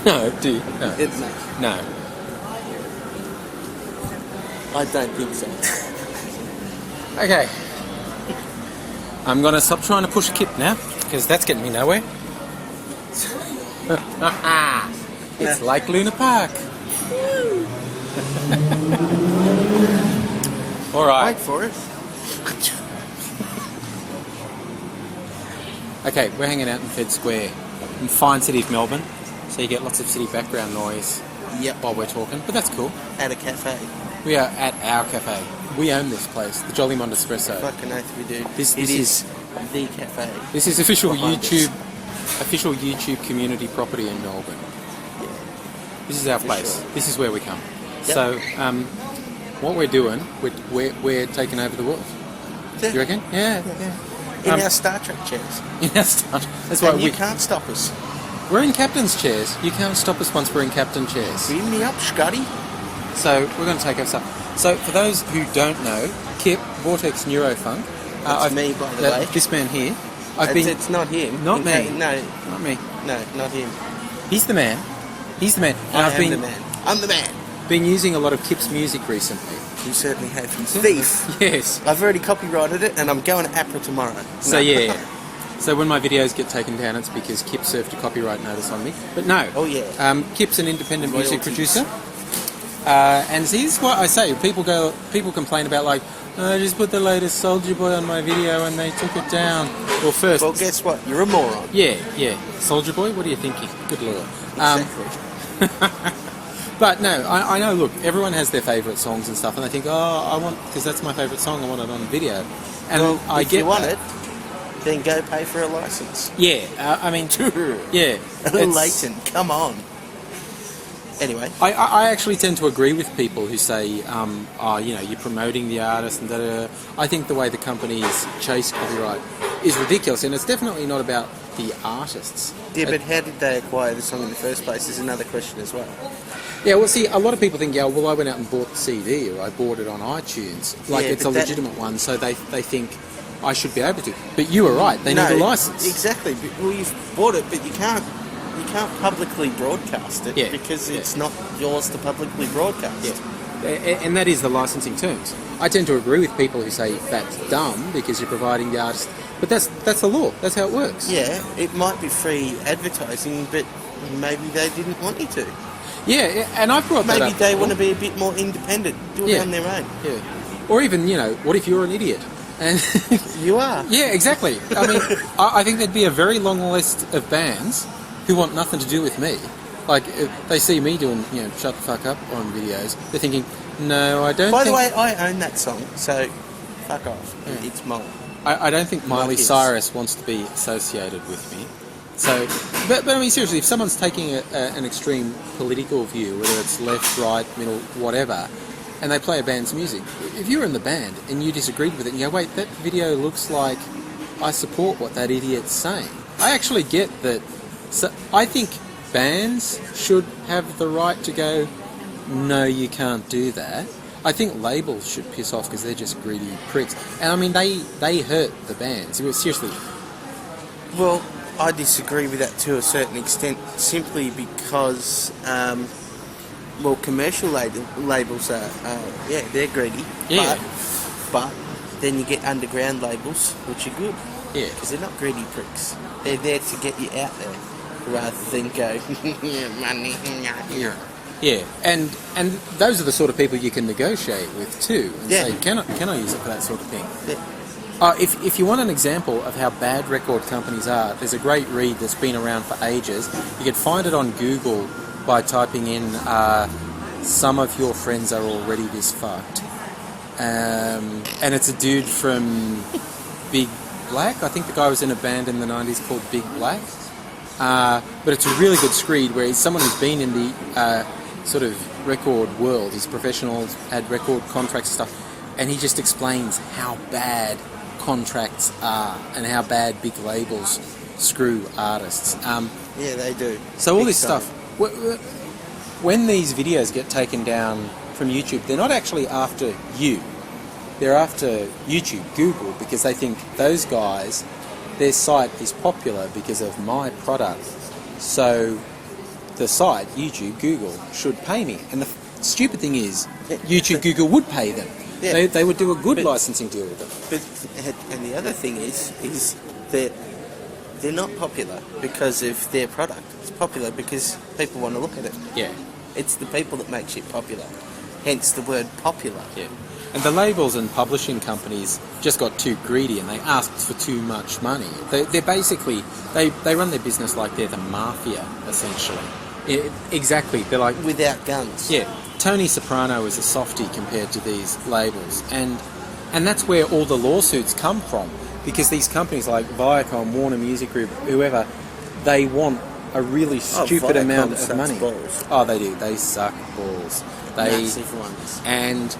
No, do you? No. No. I don't think so. Okay. I'm going to stop trying to push Kipp now, because that's getting me nowhere. It's like Luna Park. All right. Wait for it. Okay, we're hanging out in Fed Square, in fine city of Melbourne, so you get lots of city background noise while we're talking, but that's cool. At a cafe. We are at our cafe. We own this place, the Jolly Mond Espresso. Fucking oath we do. This is the cafe. This is official YouTube community property in Melbourne. Yeah. This is our place. Sure. This is where we come. Yep. So, what we're doing, we're taking over the world. Yeah. You reckon? Yeah. In our Star Trek chairs. In our Star Trek. That's why you can't stop us. We're in captain's chairs. You can't stop us once we're in captain chairs. Beam me up, Scotty. So we're going to take our stuff. So for those who don't know, Kipp, Vortex Neurofunk. That's me, by the way. This man here. It's not him. Not me. No. Not me. No, not him. He's the man. He's the man. And I am the man. I'm the man. Been using a lot of Kipp's music recently. You certainly have. Thief. Yes. I've already copyrighted it, and I'm going to APRA tomorrow. So yeah. So when my videos get taken down, it's because Kipp served a copyright notice on me. But no. Oh yeah. Kipp's an independent music producer. And see, this is what I say. People complain about like, I just put the latest Soldier Boy on my video and they took it down. Well, first. Well, guess what? You're a moron. Yeah. Soldier Boy. What are you thinking? Good lord. Exactly. But no, I know. Look, everyone has their favourite songs and stuff, and they think, because that's my favourite song. I want it on video. And well, if you want it, then go pay for a license. Yeah. I mean, yeah. Leighton, come on. Anyway, I actually tend to agree with people who say, you're promoting the artist and da-da-da. I think the way the companies chase copyright is ridiculous, and it's definitely not about the artists. Yeah, but how did they acquire the song in the first place is another question as well. Yeah, well, see, a lot of people think, I went out and bought the CD, or I bought it on iTunes. Like, it's a legitimate one, so they think I should be able to. But you were right, they need a license. Exactly. Well, you've bought it, but you can't publicly broadcast it because it's not yours to publicly broadcast. Yeah. And that is the licensing terms. I tend to agree with people who say that's dumb because you're providing the artist, but that's the law. That's how it works. Yeah, it might be free advertising, but maybe they didn't want you to. Yeah, and I've brought that up. Maybe they want to be a bit more independent, do it on their own. Yeah. Or even, what if you're an idiot? And you are. Yeah, exactly. I mean, I think there'd be a very long list of bands who want nothing to do with me. Like, if they see me doing, shut the fuck up on videos, they're thinking, no, I don't By the way, I own that song, so fuck off. Yeah. It's mine. I don't think Miley Cyrus wants to be associated with me. So, but I mean, seriously, if someone's taking an extreme political view, whether it's left, right, middle, whatever, and they play a band's music, if you're in the band and you disagreed with it and you go, wait, that video looks like I support what that idiot's saying. I actually get that. So I think bands should have the right to go, no, you can't do that. I think labels should piss off because they're just greedy pricks. And I mean, they hurt the bands. Seriously. Well, I disagree with that to a certain extent, simply because, commercial labels are, they're greedy. Yeah. But then you get underground labels, which are good. Yeah. Because they're not greedy pricks. They're there to get you out there, rather than go, money, Yeah, and those are the sort of people you can negotiate with too, and say, can I use it for that sort of thing? Yeah. If you want an example of how bad record companies are, there's a great read that's been around for ages. You can find it on Google by typing in "Some of your friends are already this fucked," and it's a dude from Big Black. I think the guy was in a band in the 90s called Big Black. But it's a really good screed where he's someone who's been in the sort of record world. He's professional, had record contract stuff, and he just explains how bad contracts are and how bad big labels screw artists. Yeah, they do. So all this stuff, when these videos get taken down from YouTube, they're not actually after you. They're after YouTube, Google, because they think those guys, their site is popular because of my product. So the site, YouTube, Google, should pay me. And the stupid thing is, YouTube, Google would pay them. Yeah. They would do a good licensing deal with them. And the other thing is that they're not popular because of their product. It's popular because people want to look at it. Yeah. It's the people that make shit popular. Hence the word popular. Yeah. And the labels and publishing companies just got too greedy and they asked for too much money. They're basically, they run their business like they're the mafia, essentially. Exactly. They're like... Without guns. Yeah. Tony Soprano is a softie compared to these labels. And that's where all the lawsuits come from. Because these companies like Viacom, Warner Music Group, whoever, they want a really stupid amount of money. Balls. Oh, they do. They suck balls. Massive ones. And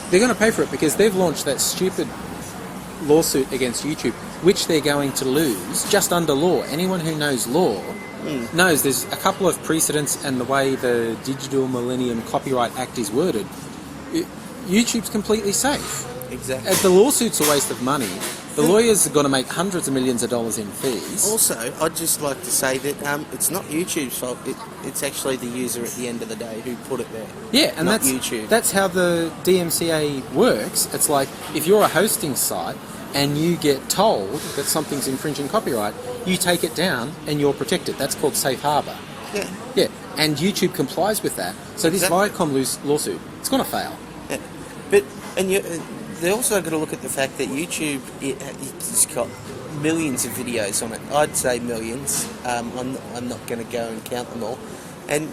they're going to pay for it because they've launched that stupid lawsuit against YouTube, which they're going to lose just under law. Anyone who knows law knows there's a couple of precedents, and the way the Digital Millennium Copyright Act is worded, YouTube's completely safe. Exactly. The lawsuit's a waste of money. The lawyers are going to make hundreds of millions of dollars in fees. Also, I'd just like to say that it's not YouTube's fault. It's actually the user at the end of the day who put it there. Yeah, and not YouTube. That's how the DMCA works. It's like if you're a hosting site and you get told that something's infringing copyright, you take it down and you're protected. That's called safe harbour. Yeah. Yeah, and YouTube complies with that. So this Viacom lawsuit, it's going to fail. Yeah. They also got to look at the fact that YouTube it's got millions of videos on it. I'd say millions. I'm not going to go and count them all. And,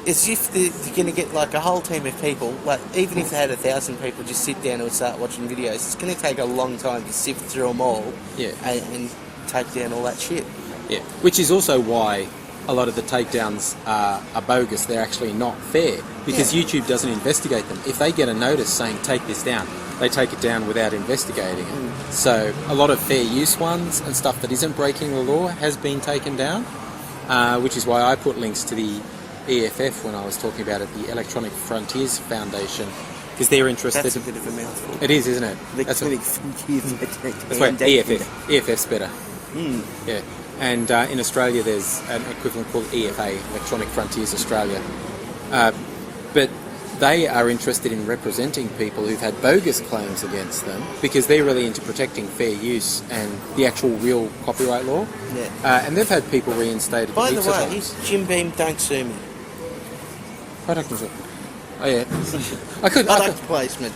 as if they're going to get like a whole team of people, like even if they had 1,000 people just sit down and start watching videos, it's going to take a long time to sift through them all and take down all that shit. Yeah, which is also why a lot of the takedowns are bogus. They're actually not fair because YouTube doesn't investigate them. If they get a notice saying take this down, they take it down without investigating it. So a lot of fair use ones and stuff that isn't breaking the law has been taken down, which is why I put links to the EFF when I was talking about it, the Electronic Frontiers Foundation, because they're interested. That's a bit of a mouthful. It is, isn't it? That's why EFF's better. Yeah. And in Australia, there's an equivalent called EFA, Electronic Frontiers Australia. But they are interested in representing people who've had bogus claims against them because they're really into protecting fair use and the actual real copyright law. Yeah. And they've had people reinstated. By the way, Jim Beam, don't sue me. Product sue. Oh yeah. Product placement.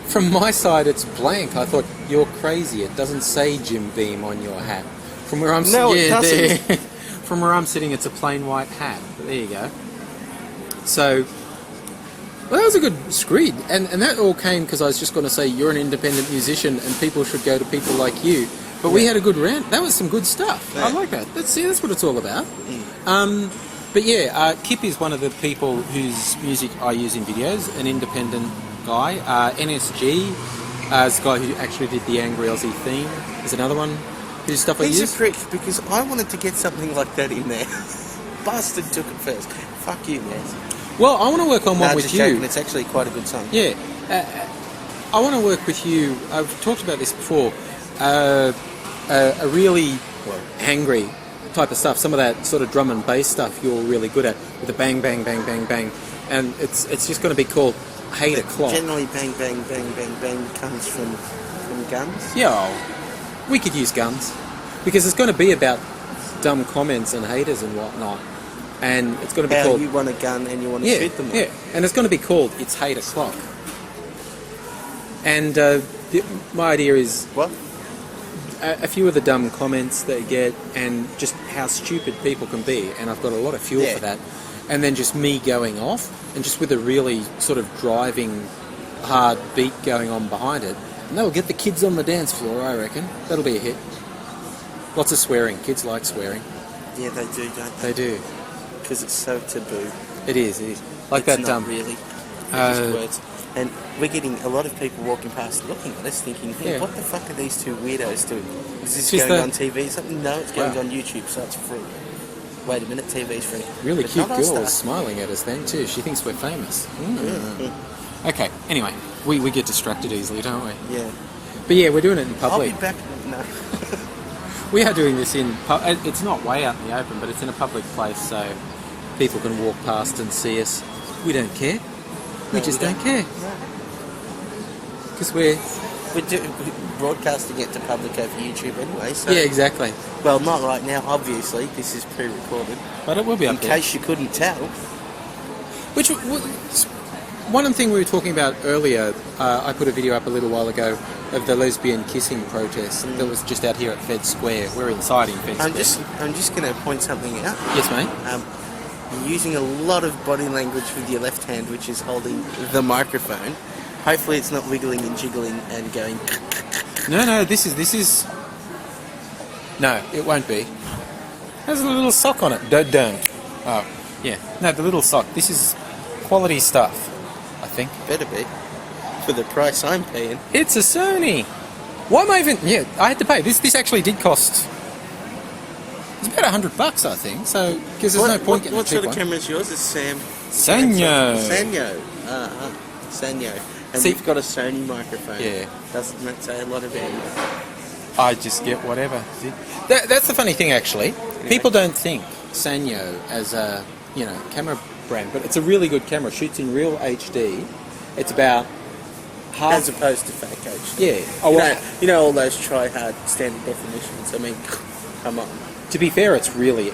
From my side, it's blank. I thought you're crazy. It doesn't say Jim Beam on your hat. From where I'm From where I'm sitting, it's a plain white hat. But there you go. So, well, that was a good screed, and that all came because I was just going to say you're an independent musician and people should go to people like you. But we had a good rant. That was some good stuff. Yeah. I like that. That's what it's all about. But yeah, Kipp is one of the people whose music I use in videos. An independent guy. NSG is the guy who actually did the Angry Aussie theme. Is another one whose stuff I use. He's a prick because I wanted to get something like that in there. Bastard took it first. Fuck you, man. Well, I want to work on one with you. Joking. It's actually quite a good song. Yeah. I want to work with you. I've talked about this before. A really angry type of stuff. Some of that sort of drum and bass stuff you're really good at with the bang, bang, bang, bang, bang. And it's just going to be called Hate O'Clock. Generally, bang, bang, bang, bang, bang comes from guns. Yeah, we could use guns. Because it's going to be about dumb comments and haters and whatnot. And it's going to be called... you want a gun and you want to shoot them all. Yeah, and it's going to be called It's Hate O'Clock. And my idea is... What? A few of the dumb comments they get and just how stupid people can be. And I've got a lot of fuel for that. And then just me going off and just with a really sort of driving hard beat going on behind it. And that will get the kids on the dance floor, I reckon. That'll be a hit. Lots of swearing. Kids like swearing. Yeah, they do, don't they? They do. Because it's so taboo. It is. Like it's that. Not really. Just words. And we're getting a lot of people walking past, looking at us, thinking, "Hey, what the fuck are these two weirdos doing? Is this going on TV or something?" No, it's going on YouTube, so it's free. Wait a minute, TV's free. Really cute girl is smiling at us then too. She thinks we're famous. Okay. Anyway, we get distracted easily, don't we? Yeah. But yeah, we're doing it in public. I'll be back. No. We are doing this in... It's not way out in the open, but it's in a public place, so people can walk past and see us. We don't care. We just don't care. Because we're broadcasting it to public over YouTube anyway. So. Yeah, exactly. Well, not right now, obviously. This is pre-recorded. But it will be up in there. case you couldn't tell. Which one thing we were talking about earlier, I put a video up a little while ago of the lesbian kissing protest that was just out here at Fed Square. We're inside in Fed Square. I'm just going to point something out. Yes, mate. You're using a lot of body language with your left hand, which is holding the microphone. Hopefully it's not wiggling and jiggling and going... No, this is... No, it won't be. There's a little sock on it. Don't. Oh, yeah. No, the little sock. This is quality stuff, I think. Better be. For the price I'm paying. It's a Sony. Why am I even... Yeah, I had to pay. This actually did cost... It's about $100, I think. So, because there's no point getting a cheap one. What sort of camera is yours? It's Sanyo. Sanyo. And you've got a Sony microphone. Yeah. Doesn't that say a lot about you? I just get whatever. That's the funny thing, actually. Anyway. People don't think Sanyo as a camera brand, but it's a really good camera. It shoots in real HD. It's about half... As opposed to fake HD. Yeah. Oh, you know all those try-hard standard definitions. I mean, come on. To be fair, it's really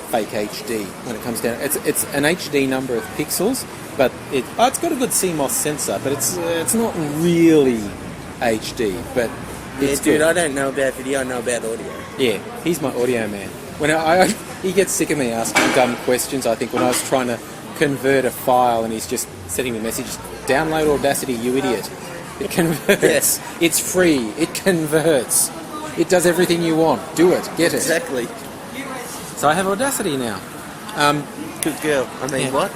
fake HD when it comes down. It's an HD number of pixels, but it's got a good CMOS sensor, but it's not really HD. But it's dude, good. I don't know about video. I know about audio. Yeah, he's my audio man. When he gets sick of me asking dumb questions, I think when I was trying to convert a file and he's just sending the message, download Audacity, you idiot. It converts. Yes. It's free. It converts. It does everything you want. Do it. Get it. Exactly. So I have Audacity now. Good girl. I mean, what?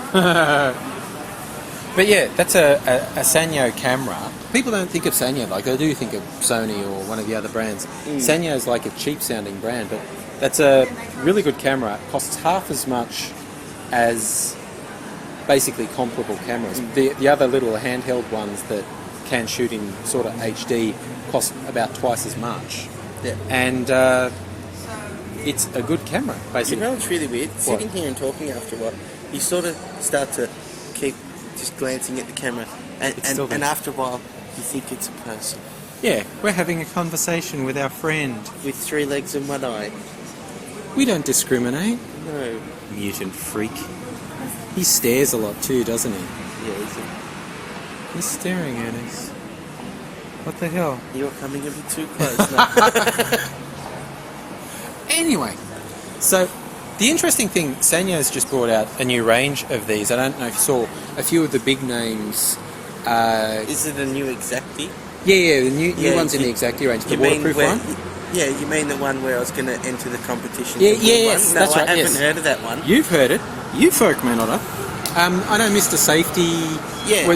But yeah, that's a Sanyo camera. People don't think of Sanyo like they do think of Sony or one of the other brands. Sanyo is like a cheap sounding brand, but that's a really good camera. It costs half as much as basically comparable cameras. The other little handheld ones that can shoot in sort of HD cost about twice as much. Yeah. And it's a good camera, basically. You know what's really weird? Sitting here and talking after a while, you sort of start to keep just glancing at the camera, and after a while, you think it's a person. Yeah, we're having a conversation with our friend. With 3 legs and 1 eye. We don't discriminate. No. Mutant freak. He stares a lot too, doesn't he? Yeah, He's staring at us. What the hell? You're coming a bit too close now. Anyway, so the interesting thing, Sanyo's just brought out a new range of these. I don't know if you saw a few of the big names. Is it a new Exacti? Yeah, the new one's in the Exacti range. The waterproof one? Yeah, you mean the one where I was going to enter the competition? Yes, no, that's right. I haven't heard of that one. You've heard it. You folk may not have. I know Mr. Safety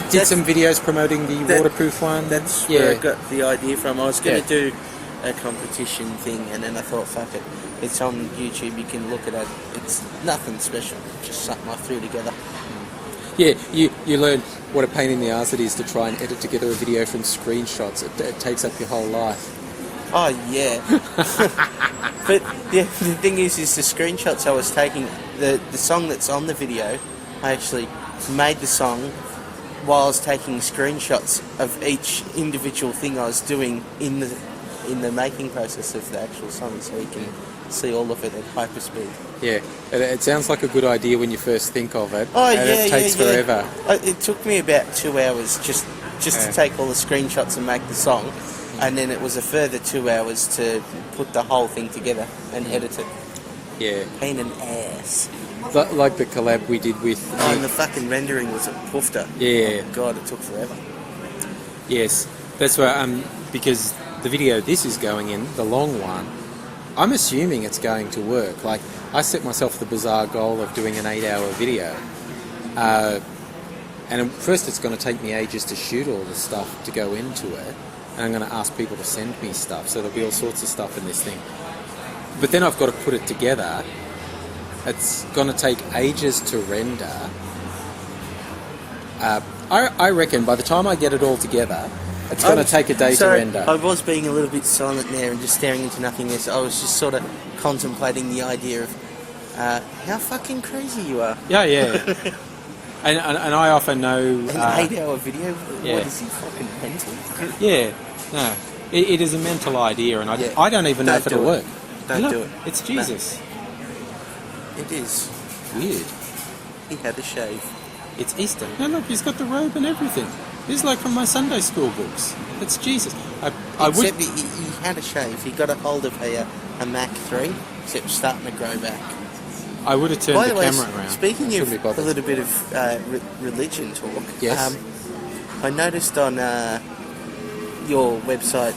did some videos promoting the waterproof one. That's where I got the idea from. I was going to do a competition thing, and then I thought, fuck it. It's on YouTube, you can look at it. It's nothing special, just something I threw together. Yeah, you learn what a pain in the arse it is to try and edit together a video from screenshots. It takes up your whole life. Oh, yeah. But the thing is the screenshots I was taking, the song that's on the video, I actually made the song while I was taking screenshots of each individual thing I was doing in the making process of the actual song, so you can see all of it at hyperspeed. Yeah, it sounds like a good idea when you first think of it. Oh, and it takes forever. It took me about 2 hours just to take all the screenshots and make the song, and then it was a further 2 hours to put the whole thing together and edit it. Yeah. Pain in the ass. Like the collab we did with... and the fucking rendering was a poofter. Yeah. Oh, God, it took forever. Yes, that's why, because the video this is going in, the long one, I'm assuming it's going to work. Like, I set myself the bizarre goal of doing an 8-hour video. And at first it's going to take me ages to shoot all the stuff to go into it. And I'm going to ask people to send me stuff. So there'll be all sorts of stuff in this thing. But then I've got to put it together. It's going to take ages to render. I reckon by the time I get it all together, It's going to take a day to render. I was being a little bit silent there and just staring into nothingness. I was just sort of contemplating the idea of how fucking crazy you are. Yeah. and I often know... An 8-hour video? Yeah. What is he, fucking mental? Yeah, no. It is a mental idea, and I don't even know if it'll work. Don't do it. It's Jesus. No. It is. Weird. He had a shave. It's Easter. No, look, he's got the robe and everything. This is like from my Sunday school books. It's Jesus. Except he had a shave. He got a hold of a Mac 3, except starting to grow back. I would have turned By the way, camera around. Speaking of a little bit of religion talk, yes. I noticed on your website,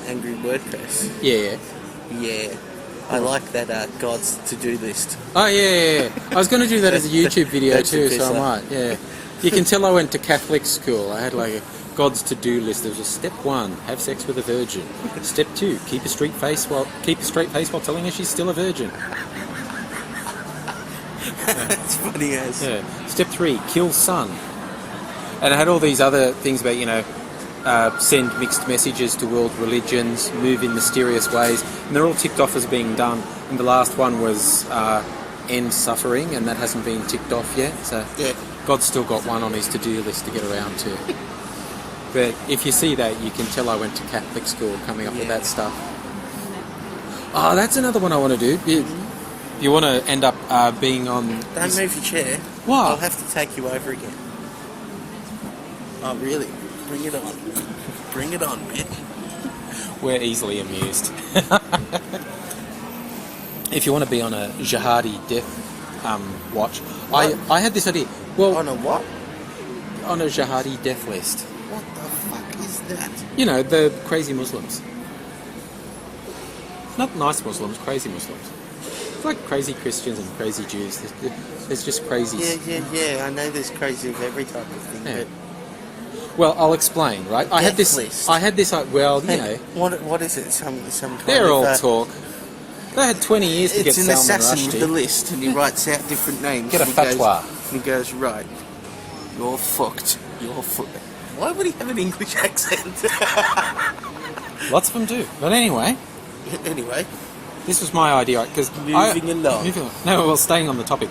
Angry WordPress. Yeah. Yeah. I like that God's to-do list. Oh, yeah. I was going to do that as a YouTube video too, so I might, yeah. You can tell I went to Catholic school. I had like a God's to-do list. There was a step 1, have sex with a virgin. Step 2, keep a straight face while telling her she's still a virgin. That's funny as. Yeah. Step 3, kill son. And I had all these other things about, send mixed messages to world religions, move in mysterious ways, and they're all ticked off as being done. And the last one was end suffering, and that hasn't been ticked off yet. So yeah. God's still got one on his to-do list to get around to. But if you see that, you can tell I went to Catholic school coming up with that stuff. Oh, that's another one I want to do. You want to end up being on... Don't move your chair. What? I'll have to take you over again. Oh, really? Bring it on. Bring it on, bitch. We're easily amused. If you want to be on a jihadi death watch, I had this idea. Well, on a what? On a jihadi death list. What the fuck is that? The crazy Muslims. Not nice Muslims, crazy Muslims. It's like crazy Christians and crazy Jews. There's just crazy. Yeah. I know there's crazy of every type of thing, Yeah. but... Well, I'll explain, right? I had this. List. I had this. Well, What is it? Some kind they're of... all talk. They had 20 years to get It's an Salman assassin Rushdie. with the list, and he writes out different names. Get a and fatwa. And he goes, right, you're fucked. You're fucked. Why would he have an English accent? Lots of them do. But anyway, this was my idea because Moving along. No, well, staying on the topic.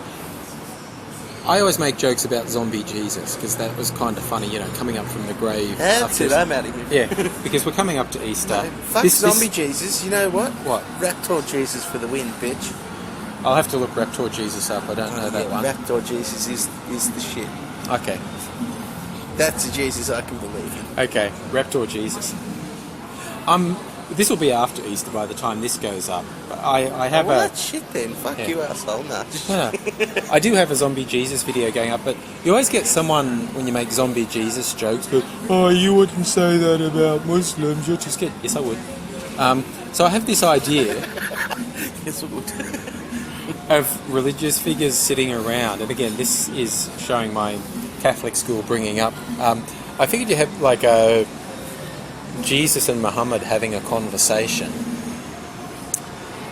I always make jokes about zombie Jesus because that was kind of funny, coming up from the grave. That's it. I'm out of here. Yeah, because we're coming up to Easter. No, fuck zombie Jesus. You know what? What? Raptor Jesus for the win, bitch. I'll have to look Raptor Jesus up. I don't know that one. Raptor Jesus is the shit. Okay. That's a Jesus I can believe in. Okay, Raptor Jesus. This will be after Easter by the time this goes up. I have that's shit then. Fuck you, asshole. No. I do have a zombie Jesus video going up, but you always get someone when you make zombie Jesus jokes, but, you wouldn't say that about Muslims, you're just kidding. Yes, I would. So I have this idea Yes, I would. of religious figures sitting around, and again, this is showing my Catholic school bringing up. I figured you have like a Jesus and Muhammad having a conversation.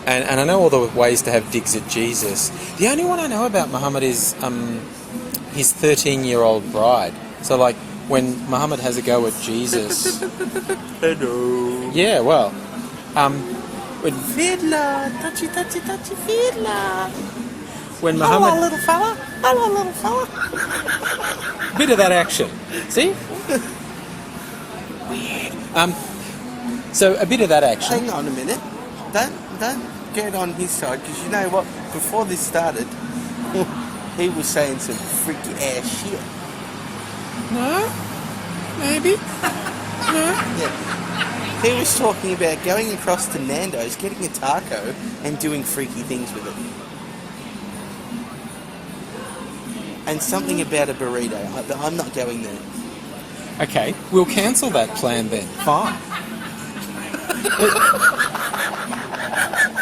And I know all the ways to have digs at Jesus. The only one I know about Muhammad is his 13-year-old bride. So, like, when Muhammad has a go at Jesus... Hello. Yeah, well... Fiddler, touchy, fiddler. When Muhammad... Hello, little fella. Bit of that action. See? Weird. So a bit of that action. Hang on a minute. Don't get on his side, because you know what? Before this started, he was saying some freaky ass shit. No? Maybe? No? Yeah. He was talking about going across to Nando's, getting a taco, and doing freaky things with it. And something about a burrito. I'm not going there. Okay, we'll cancel that plan then. Fine.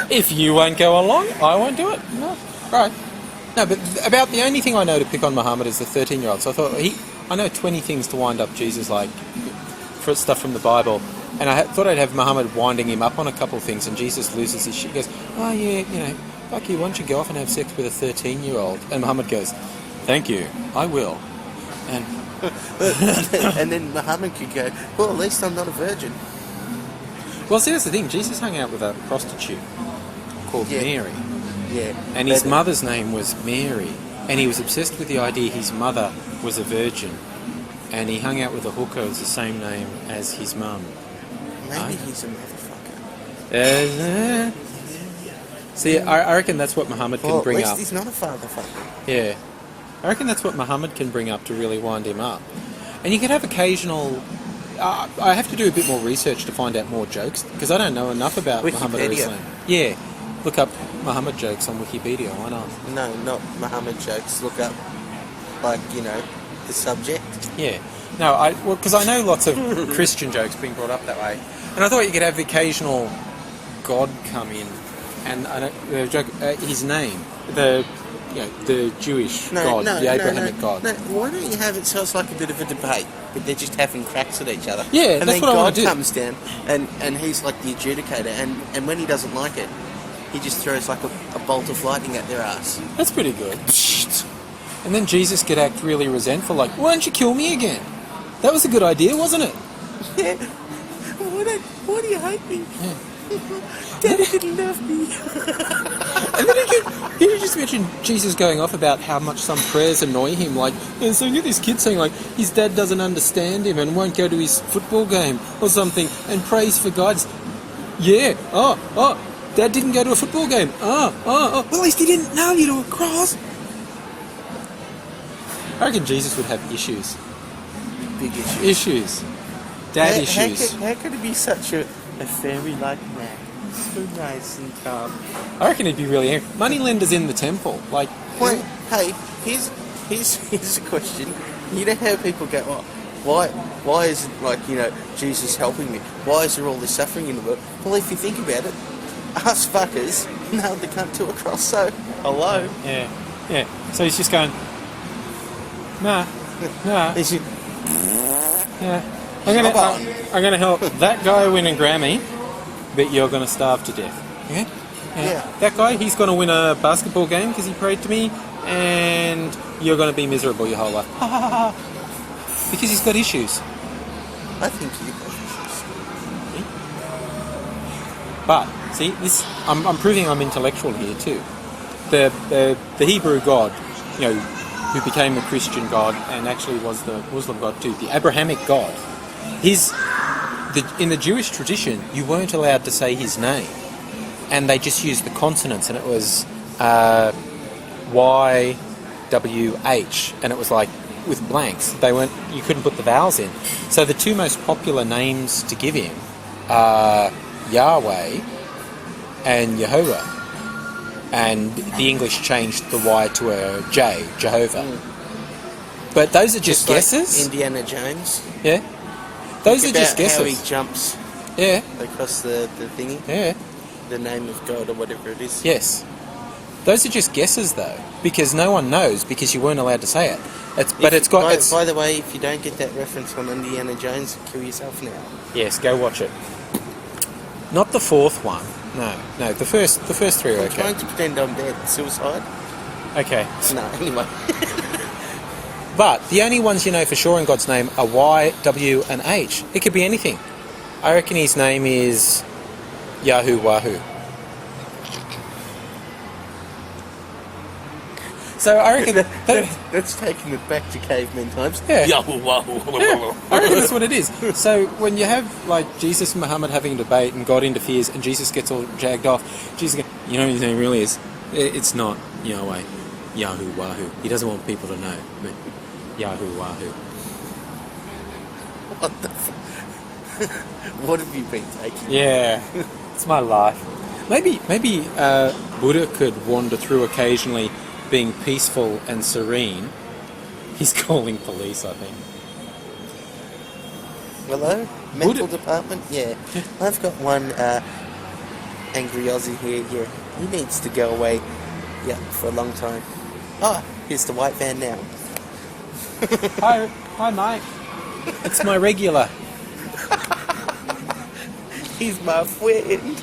If you won't go along, I won't do it. No. Right. No, but about the only thing I know to pick on Muhammad is the 13-year-old. So I thought, I know 20 things to wind up Jesus, like, for stuff from the Bible. And I thought I'd have Muhammad winding him up on a couple of things, and Jesus loses his shit. He goes, oh yeah, fuck you, why don't you go off and have sex with a 13-year-old? And Muhammad goes, thank you, I will. And And then Muhammad could go, well, at least I'm not a virgin. well, see, that's the thing. Jesus hung out with a prostitute called Yeah. Mary, Yeah. and his But- mother's name was Mary, and he was obsessed with the idea his mother was a virgin, and he hung out with a hooker with the same name as his mum. Maybe he's a motherfucker. See, I reckon that's what Muhammad can Well, bring at least up. he's not a father fucker. Yeah. I reckon that's what Muhammad can bring up to really wind him up. And you could have occasional... I have to do a bit more research to find out more jokes, because I don't know enough about Muhammad or Wikipedia. Islam. Yeah. Look up Muhammad jokes on Wikipedia, why not? No, not Muhammad jokes. Look up, like, the subject. Yeah. No, because I know lots of Christian jokes being brought up that way. And I thought you could have the occasional God come in, and the joke, his name, the Jewish God, the Abrahamic God. No, why don't you have it so it's like a bit of a debate, but they're just having cracks at each other? Yeah, and that's then what I wanna God do. comes down, and he's like the adjudicator, and when he doesn't like it, he just throws like a bolt of lightning at their ass. That's pretty good. And then Jesus could act really resentful, like, why don't you kill me again? That was a good idea, wasn't it? Yeah. Why do you hate me? Daddy didn't love me. And then can you just imagine Jesus going off about how much some prayers annoy him? Like, and so you get this kid saying, like, his dad doesn't understand him and won't go to his football game or something, and prays for guidance. Yeah, Dad didn't go to a football game. Well, at least he didn't nail you to a cross. I reckon Jesus would have issues. Big issue. Issues. Dad issues. How could it be such a fairy-like man? So nice and calm. I reckon he'd be really angry. Moneylenders in the temple. Like, Wait, hey, here's a question. You know how people go, why isn't, Jesus helping me? Why is there all this suffering in the world? Well, if you think about it, us fuckers nailed the cunt to a cross, so hello. yeah. So he's just going, nah. Is it, Yeah. Come on. I'm gonna help that guy win a Grammy, but you're gonna starve to death. Okay? Yeah. That guy, he's gonna win a basketball game because he prayed to me, and you're gonna be miserable your whole life. Ha ha ha. Because he's got issues. I think you But see, this I'm proving I'm intellectual here too. The Hebrew God, who became a Christian God and actually was the Muslim God too, the Abrahamic God. In the Jewish tradition, you weren't allowed to say his name, and they just used the consonants, and it was YWH, and it was like with blanks. You couldn't put the vowels in. So the two most popular names to give him are Yahweh and Jehovah, and the English changed the Y to a J, Jehovah. But those are just guesses. Like Indiana Jones. Yeah. Those are About just guesses. how he jumps Yeah. across the thingy, Yeah. the name of God or whatever it is. Yes. Those are just guesses though, because no one knows because you weren't allowed to say it. By the way, if you don't get that reference on Indiana Jones, kill yourself now. Yes, go watch it. Not the fourth one. No. The first three are I'm okay. trying to pretend I'm dead. Suicide? Okay. No, anyway. But the only ones you know for sure in God's name are Y, W, and H. It could be anything. I reckon his name is Yahoo Wahoo. So I reckon That's taking it back to caveman times. Yeah. Yahoo, wahoo. Yeah, I reckon that's what it is. So when you have like Jesus and Muhammad having a debate and God interferes and Jesus gets all jagged off, Jesus goes, you know what his name really is? It's not Yahweh, Yahoo Wahoo. He doesn't want people to know, but Yahoo Wahoo. What the fuck? What have you been taking? Yeah, it's my life. Maybe Buddha could wander through occasionally, being peaceful and serene. He's calling police, I think. Hello? Mental department? Yeah. I've got one angry Aussie here. Yeah. He needs to go away. Yeah, for a long time. Oh, here's the white van now. Hi, mate. It's my regular. He's my friend.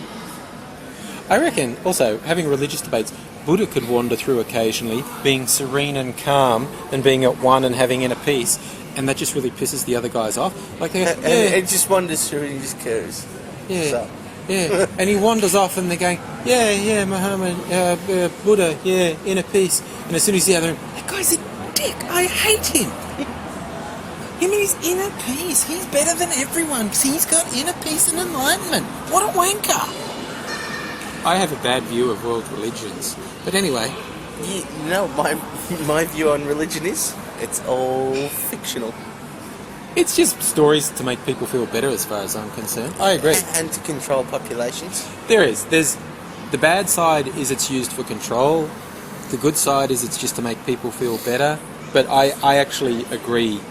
I reckon also having religious debates, Buddha could wander through occasionally, being serene and calm, and being at one and having inner peace, and that just really pisses the other guys off. Like they go, And it just wanders through and just goes. yeah, So. yeah, and he wanders off, and they're going, yeah, Muhammad, Buddha, yeah, inner peace, and as soon as the other, that guy's a dick. I hate him. Him and his inner peace. He's better than everyone because he's got inner peace and enlightenment. What a wanker. I have a bad view of world religions. But anyway. You know, my view on religion is it's all fictional. It's just stories to make people feel better as far as I'm concerned. I agree. And to control populations. There is. There's the bad side is it's used for control. The good side is it's just to make people feel better. But I actually agree.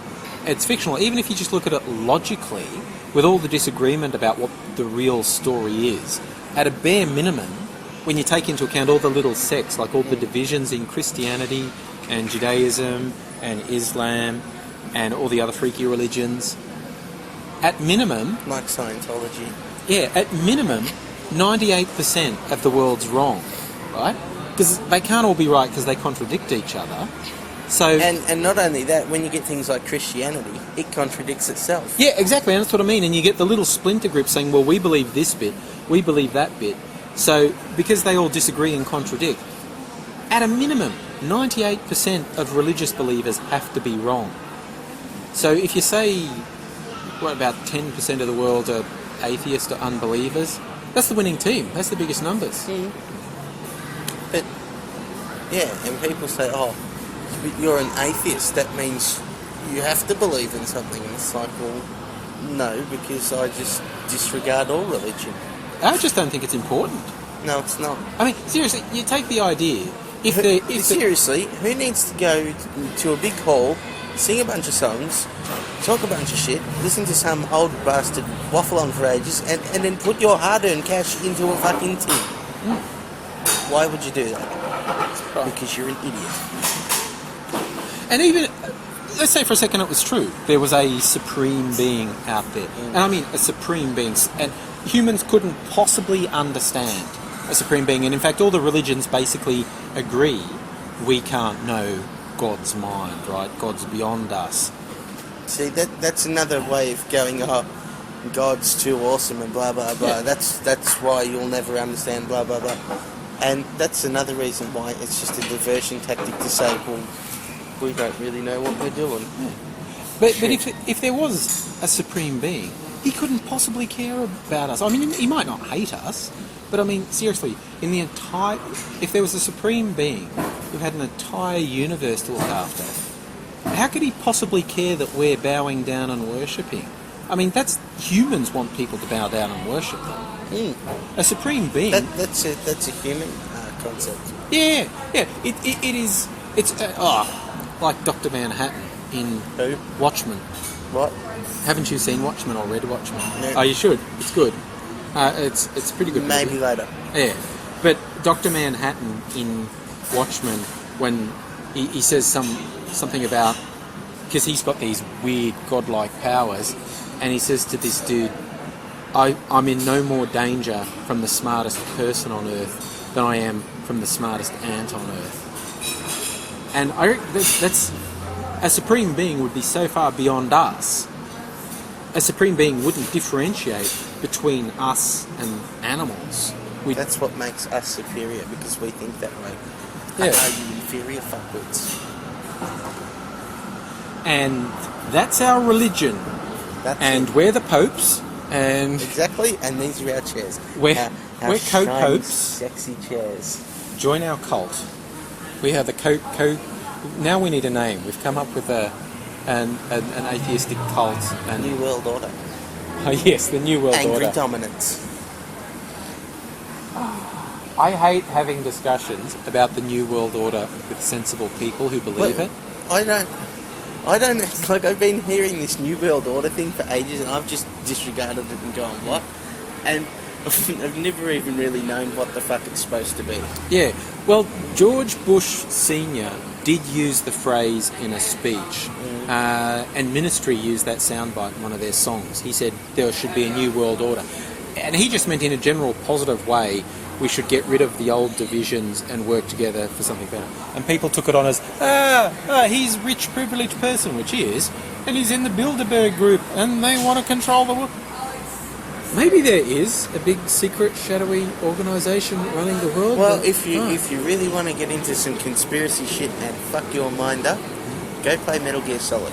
It's fictional. Even if you just look at it logically, with all the disagreement about what the real story is, at a bare minimum, when you take into account all the little sects, like all the divisions in Christianity and Judaism and Islam and all the other freaky religions, at minimum... Like Scientology. Yeah, at minimum, 98% of the world's wrong, right? Because they can't all be right because they contradict each other. So And not only that, when you get things like Christianity, it contradicts itself. yeah, exactly, and that's what I mean. And you get the little splinter groups saying, well, we believe this bit, we believe that bit. So because they all disagree and contradict, at a minimum, 98% of religious believers have to be wrong. So if you say, what, about 10% of the world are atheists or unbelievers, that's the winning team. That's the biggest numbers. But, yeah, and people say, oh, you're an atheist, that means you have to believe in something. And it's like, well, no, because I just disregard all religion. I just don't think it's important. No, it's not. I mean, seriously, you take the idea. Seriously, who needs to go to a big hall, sing a bunch of songs, talk a bunch of shit, listen to some old bastard waffle on for ages, and then put your hard-earned cash into a fucking tin? Why would you do that? Right. Because you're an idiot. And even, let's say for a second it was true. There was a supreme being out there. And I mean a supreme being. And humans couldn't possibly understand a supreme being. And in fact, all the religions basically agree we can't know God's mind, right? God's beyond us. See, that's another way of going, oh, God's too awesome and blah, blah, blah. Yeah. That's why you'll never understand blah, blah, blah. And that's another reason why it's just a diversion tactic to say, well, we don't really know what we're doing. Yeah. But if there was a supreme being, he couldn't possibly care about us. I mean, he might not hate us, but I mean, seriously, if there was a supreme being who had an entire universe to look after, how could he possibly care that we're bowing down and worshipping? I mean, humans want people to bow down and worship them. A supreme being. That's a human concept. Yeah. It is. It's like Dr. Manhattan in Who? Watchmen. What? Haven't you seen Watchmen or read Watchmen? No. Oh, you should. It's good. It's a pretty good. Maybe movie. later. Yeah, but Dr. Manhattan in Watchmen, when he says something about, because he's got these weird godlike powers, and he says to this dude, I'm in no more danger from the smartest person on Earth than I am from the smartest ant on Earth. And I reckon that's a supreme being would be so far beyond us. A supreme being wouldn't differentiate between us and animals. That's what makes us superior, because we think that way. Yeah. Are you inferior fuckwits? And that's our religion. And we're the popes. And exactly, and these are our chairs. We're our Coke shiny, popes. sexy chairs. Join our cult. We are the Coke. Now we need a name. We've come up with an atheistic cult. And New World Order. Oh yes, the New World Angry Order. dominance. I hate having discussions about the New World Order with sensible people who believe it. I don't. Like, I've been hearing this New World Order thing for ages, and I've just disregarded it and gone, what? And I've never even really known what the fuck it's supposed to be. Yeah, well, George Bush Sr. did use the phrase in a speech, and Ministry used that soundbite in one of their songs. He said there should be a New World Order. And he just meant in a general positive way we should get rid of the old divisions and work together for something better. And people took it on as, he's a rich, privileged person, which he is, and he's in the Bilderberg group, and they want to control the world. Maybe there is a big secret shadowy organisation running the world. Well, if you really want to get into some conspiracy shit and fuck your mind up, go play Metal Gear Solid.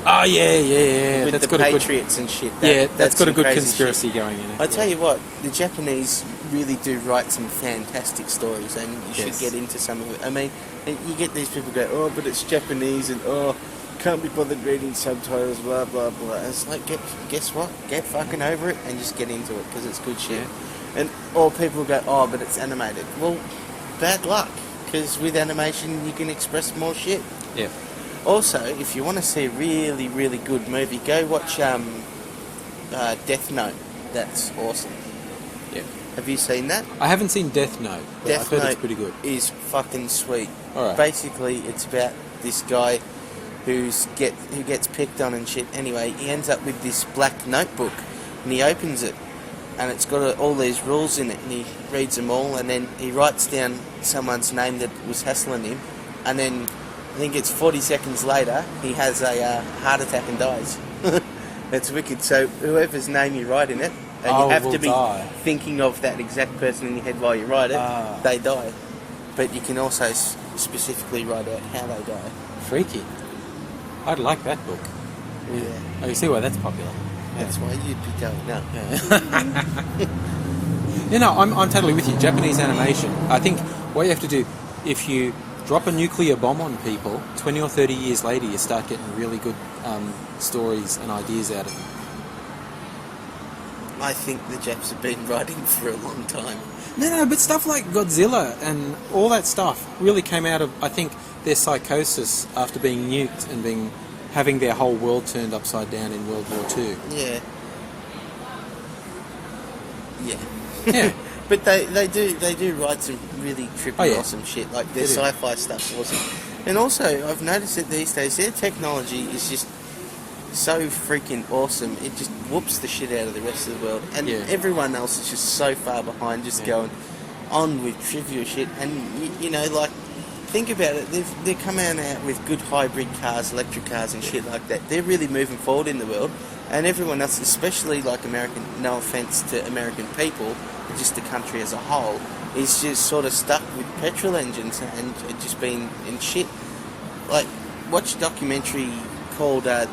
Oh yeah. With that's the got Patriots and shit. That's got a some good crazy conspiracy shit. going in it. I tell you what, the Japanese really do write some fantastic stories, and you should get into some of it. I mean, you get these people go, oh, but it's Japanese, and can't be bothered reading subtitles, blah blah blah. And it's like, guess what? Get fucking over it and just get into it because it's good shit. Yeah. And all people go, oh, but it's animated. Well, bad luck, because with animation you can express more shit. Yeah. Also, if you want to see a really, really good movie, go watch Death Note. That's awesome. Yeah. Have you seen that? I haven't seen Death Note, but Death I've heard Note it's pretty good. Is fucking sweet. All right. Basically, it's about this guy who gets picked on and shit. Anyway, he ends up with this black notebook, and he opens it, and it's got all these rules in it, and he reads them all, and then he writes down someone's name that was hassling him, and then I think it's 40 seconds later, he has a heart attack and dies. That's wicked. So whoever's name you write in it, and you have to be thinking of that exact person in your head while you write it, they die. But you can also specifically write out how they die. Freaky. I'd like that book. Yeah. Oh, you see why that's popular. That's why you'd be going up. Yeah. I'm totally with you. Japanese animation. I think what you have to do, if you drop a nuclear bomb on people, 20 or 30 years later you start getting really good stories and ideas out of them. I think the Japs have been writing for a long time. No, but stuff like Godzilla and all that stuff really came out of, I think, their psychosis after being nuked and having their whole world turned upside down in World War II. Yeah. Yeah. But they do write some really trippy, awesome shit. Like their sci-fi stuff's awesome. And also, I've noticed that these days their technology is just so freaking awesome. It just whoops the shit out of the rest of the world, and everyone else is just so far behind, just going on with trivial shit. And you know, like, think about it. They're coming out with good hybrid cars, electric cars, and shit like that. They're really moving forward in the world, and everyone else, especially like American. No offense to American people, but just the country as a whole, is just sort of stuck with petrol engines and just been in shit. Like, watch a documentary called The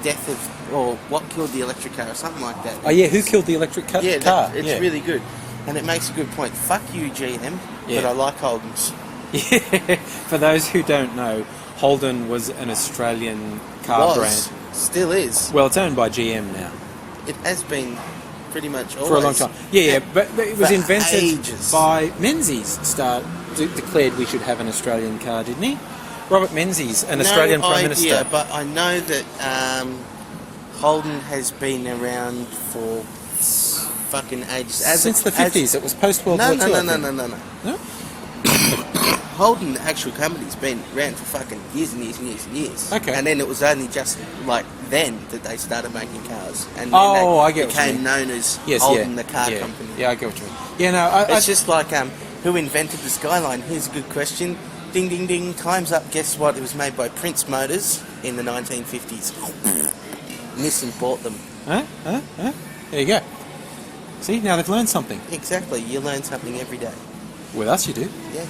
Death of, or What Killed the Electric Car, or something like that. Oh yeah, Who Killed the Electric Car? It's really good, and it makes a good point. Fuck you, GM, but I like Holden's. Yeah. For those who don't know, Holden was an Australian car brand. Still is. Well, it's owned by GM now. It has been pretty much always. For a long time. Yeah, but it was invented ages. by Menzies. Declared we should have an Australian car, didn't he? Robert Menzies, an Australian Prime Minister. Yeah, but I know that Holden has been around for fucking ages. Since the 50s. It was post-World War II. No. Holden, the actual company's been around for fucking years and years and years and years. Okay. And then it was only just like then that they started making cars. And I get became what you mean. known as Holden, the car company. Yeah, I get what you mean. Yeah, no, it's just like who invented the Skyline? Here's a good question. Ding, ding, ding. Time's up. Guess what? It was made by Prince Motors in the 1950s. Nissan bought them. Huh? There you go. See, now they've learned something. Exactly. You learn something every day. With us, you do. Yeah.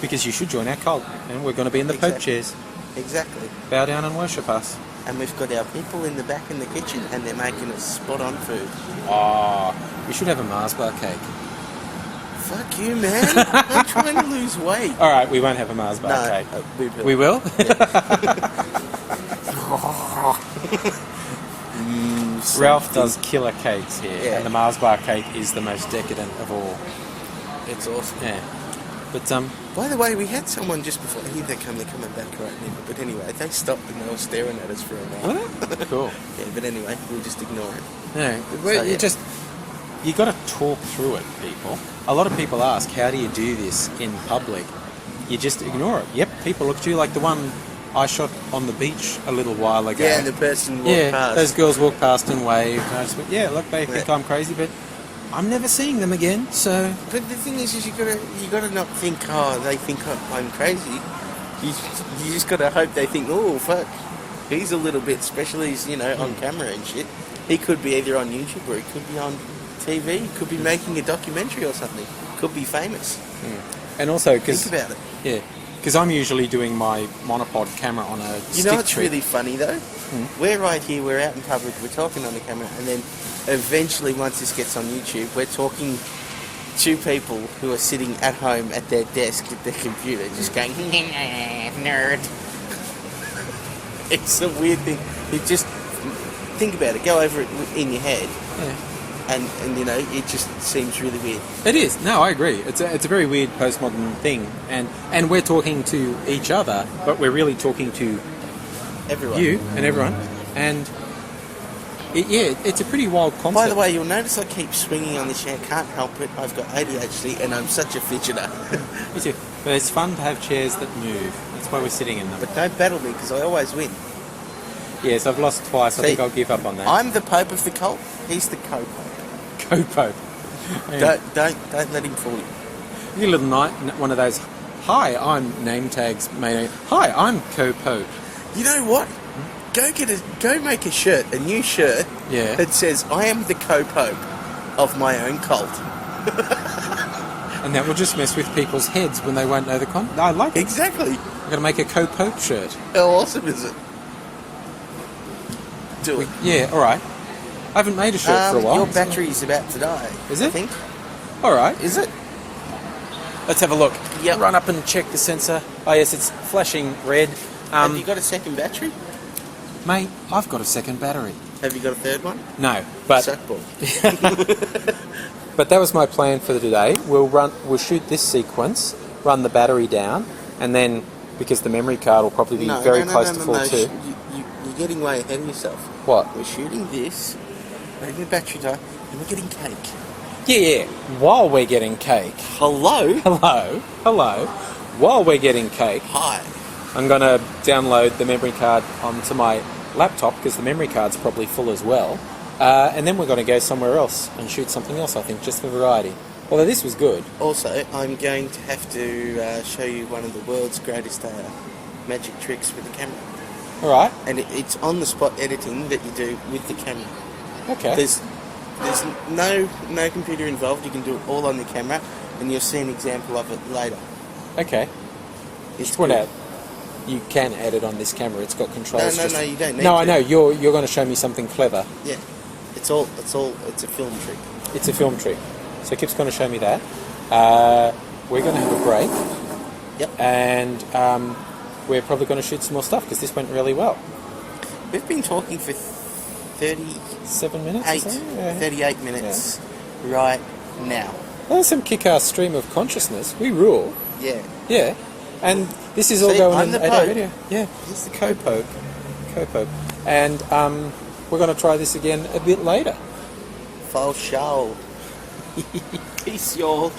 Because you should join our cult, and we're going to be in the Pope chairs. Exactly. Bow down and worship us. And we've got our people in the back in the kitchen, and they're making us spot-on food. We should have a Mars bar cake. Fuck you, man. I'm trying to lose weight. All right, we won't have a Mars bar cake. We will? Ralph does killer cakes here, and the Mars bar cake is the most decadent of all. It's awesome. Yeah. But by the way, we had someone just before. I think they're coming back right now. But anyway, they stopped and they were staring at us for a while. Cool. Yeah, but anyway, we'll just ignore it. No, you got to talk through it, people. A lot of people ask, how do you do this in public? You just ignore it. Yep, people look at you like the one I shot on the beach a little while ago. Yeah, and the person walked past. Those girls walked past and waved. And I just went, look, they think I'm crazy, but I'm never seeing them again. So But the thing is you gotta not think, oh, they think I'm crazy. You just gotta hope they think, oh, fuck, he's a little bit special. He's, on camera and shit. He could be either on YouTube or he could be on TV. He could be making a documentary or something. Could be famous. and also because Think about it. yeah, because I'm usually doing my monopod camera on a You stick know what's trick. really funny though? We're right here, we're out in public, we're talking on the camera, and then eventually once this gets on YouTube, we're talking to people who are sitting at home at their desk with their computer, just going, nerd. It's a weird thing. You just think about it, go over it in your head, Yeah. and it just seems really weird. It is. No, I agree. It's a very weird postmodern thing, and we're talking to each other, but we're really talking to Everyone. you and everyone, and it's a pretty wild concept. By the way, you'll notice I keep swinging on the chair. Can't help it. I've got ADHD and I'm such a fidgeter. Me too. But it's fun to have chairs that move. That's why we're sitting in them. But don't battle me because I always win. Yes, I've lost twice. I See, think I'll give up on that. I'm the Pope of the cult. He's the co-pope. Co-pope. Yeah. Don't let him fool you. You little night, one of those. Hi, I'm name tags. Mate. Hi, I'm co-pope. You know what? Go make a shirt, a new shirt Yeah. that says I am the co-pope of my own cult. And that will just mess with people's heads when they won't know the I like it. Exactly. I'm going to make a co-pope shirt. How awesome is it? Do it. Yeah, all right. I haven't made a shirt for a while. Your battery's about to die. Is I it? think. All right. Is it? Let's have a look. Yep. Run up and check the sensor. Oh, yes, it's flashing red. Have you got a second battery? Mate, I've got a second battery. Have you got a third one? No, but Suckball. but that was my plan for today. We'll shoot this sequence, run the battery down, and then because the memory card will probably be very close to full too. You're getting way ahead of yourself. What? We're shooting this, letting the battery die, and we're getting cake. Yeah. While we're getting cake. Hello? Hello. While we're getting cake, Hi. I'm going to download the memory card onto my laptop because the memory card's probably full as well. And then we're going to go somewhere else and shoot something else, I think, just for variety. Although this was good. Also, I'm going to have to show you one of the world's greatest magic tricks with the camera. All right. And it's on-the-spot editing that you do with the camera. Okay. There's no computer involved. You can do it all on the camera, and you'll see an example of it later. Okay. It's Point good. out, you can edit on this camera. It's got controls. No, you don't need No, to. I know. You're going to show me something clever. Yeah, it's a film trick. It's a film trick. So Kip's going to show me that. We're going to have a break. Yep. And we're probably going to shoot some more stuff because this went really well. We've been talking for 7 minutes or something? Yeah. 38 minutes right now. That was some kick-ass stream of consciousness. We rule. Yeah. Yeah. And this is all See, going I'm in the 8 Pope. video. Yeah, he's the co-pope. Co-pope. And we're going to try this again a bit later. File show. Peace, y'all.